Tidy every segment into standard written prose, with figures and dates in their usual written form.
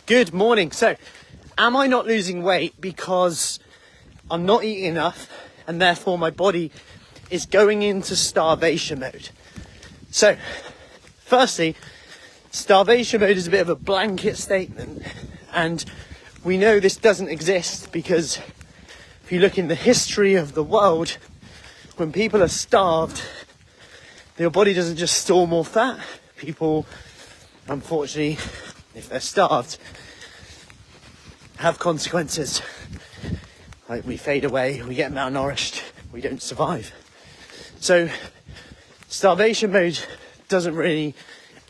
Good morning. So, am I not losing weight because I'm not eating enough and therefore my body is going into starvation mode? So, firstly, starvation mode is a bit of a blanket statement, and we know this doesn't exist because if you look in the history of the world, when people are starved, your body doesn't just store more fat. People, unfortunately, if they're starved, have consequences. Like we fade away, we get malnourished, we don't survive. So starvation mode doesn't really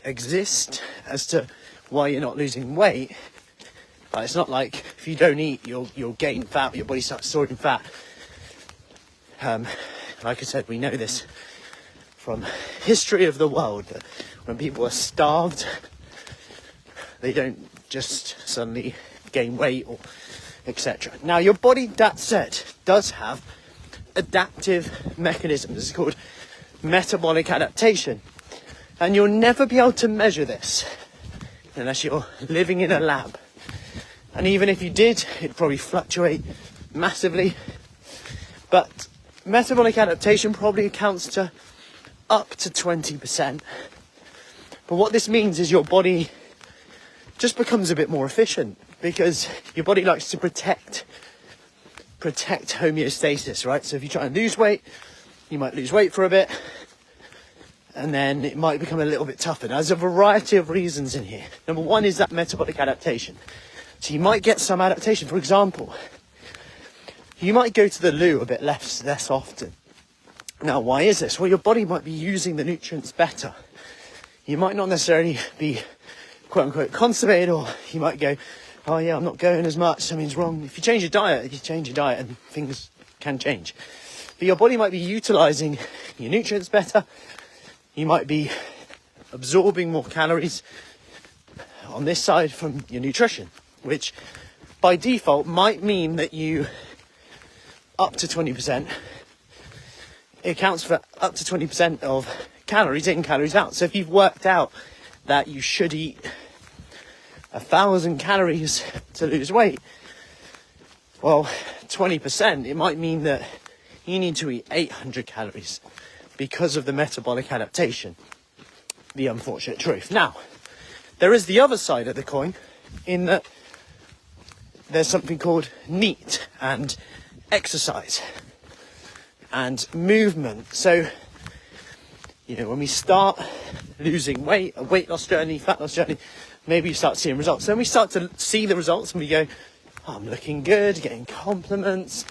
exist as to why you're not losing weight. But it's not like if you don't eat, you'll gain fat, your body starts storing fat. Like I said, we know this from history of the world, that when people are starved, they don't just suddenly gain weight or etc. Now, your body, that said, does have adaptive mechanisms. It's called metabolic adaptation. And you'll never be able to measure this unless you're living in a lab. And even if you did, it'd probably fluctuate massively. But metabolic adaptation probably accounts to up to 20%. But what this means is your body just becomes a bit more efficient because your body likes to protect homeostasis, right? So if you try and lose weight, you might lose weight for a bit and then it might become a little bit tougher. Now, there's a variety of reasons in here. Number one is that metabolic adaptation. So you might get some adaptation. For example, you might go to the loo a bit less often. Now, why is this? Well, your body might be using the nutrients better. You might not necessarily be quote unquote constipated, or you might go, oh yeah, I'm not going as much, something's wrong. If you change your diet and things can change. But your body might be utilising your nutrients better. You might be absorbing more calories on this side from your nutrition, which by default might mean that you up to 20%, it accounts for up to 20% of calories in, calories out. So if you've worked out that you should eat 1,000 calories to lose weight, well, 20%, it might mean that you need to eat 800 calories because of the metabolic adaptation. The unfortunate truth. Now, there is the other side of the coin in that there's something called NEAT and exercise and movement. So, when we start losing weight, a weight loss journey, fat loss journey, maybe you start seeing results. Then we start to see the results and we go, oh, I'm looking good, getting compliments.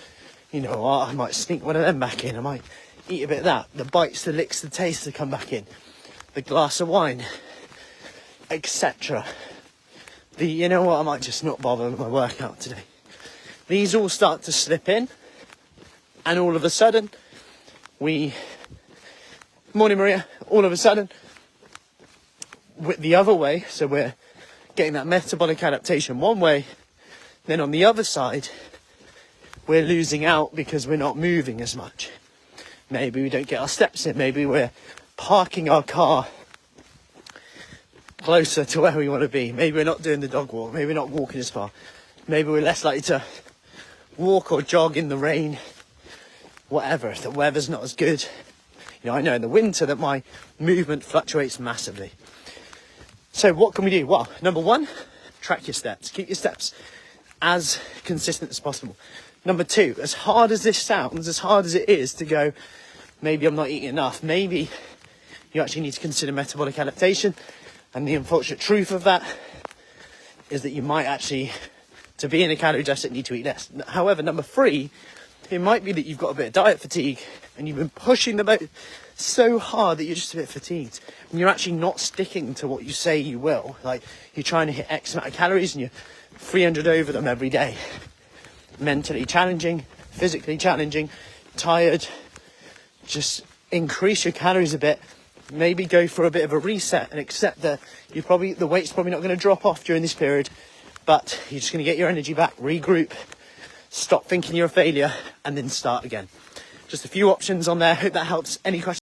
I might sneak one of them back in. I might eat a bit of that. The bites, the licks, the taste to come back in. The glass of wine, etc. I might just not bother with my workout today. These all start to slip in. And all of a sudden, morning Maria, all of a sudden, the other way, so we're getting that metabolic adaptation one way, then on the other side, we're losing out because we're not moving as much. Maybe we don't get our steps in, maybe we're parking our car closer to where we want to be, maybe we're not doing the dog walk, maybe we're not walking as far, maybe we're less likely to walk or jog in the rain, whatever, if the weather's not as good. I know in the winter that my movement fluctuates massively. So what can we do? Well, number one, track your steps. Keep your steps as consistent as possible. Number two, as hard as this sounds, as hard as it is to go, maybe I'm not eating enough, maybe you actually need to consider metabolic adaptation. And the unfortunate truth of that is that you might actually, to be in a calorie deficit, need to eat less. However, number three, it might be that you've got a bit of diet fatigue and you've been pushing the boat so hard that you're just a bit fatigued and you're actually not sticking to what you say you will. Like, you're trying to hit X amount of calories and you're 300 over them every day. Mentally challenging, physically challenging, tired. Just increase your calories a bit. Maybe go for a bit of a reset and accept that the weight's probably not going to drop off during this period, but you're just going to get your energy back, regroup, stop thinking you're a failure, and then start again. Just a few options on there. Hope that helps. Any questions?